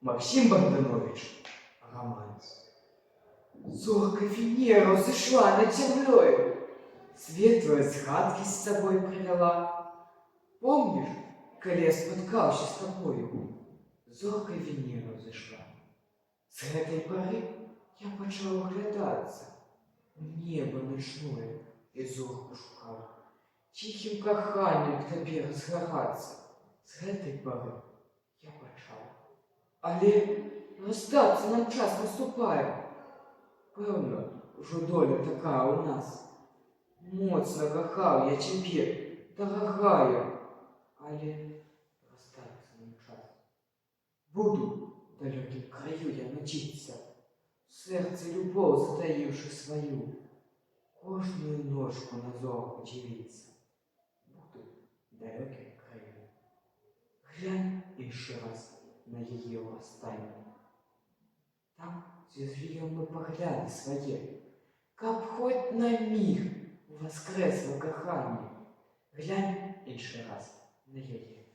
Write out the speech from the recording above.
Максим Богданович, романс. Зорка Венера взошла над землей, светлые схватки с собой привела. Помнишь, коли я споткался с тобою? Зорка Венера взошла. С этой поры я почал оглядаться. Небо ночное и зорку шукал. Тихим коханнем к тебе разгораться. С этой поры я почал. Але расстаться нам час наступає. Певно, уже доля така у нас. Моцно кохав я тебе, дорогая. Але расстаться нам час. Буду в далеким краю я мчиться, в сердце любовь затаивши свою, кожную ножку на зорку дивиться. Буду в далеким краю. Глянь еще раз на ее останнє. Там зізліємо ми погляди своє, каб хоть на миг воскресло кохання. Глянь еще раз на її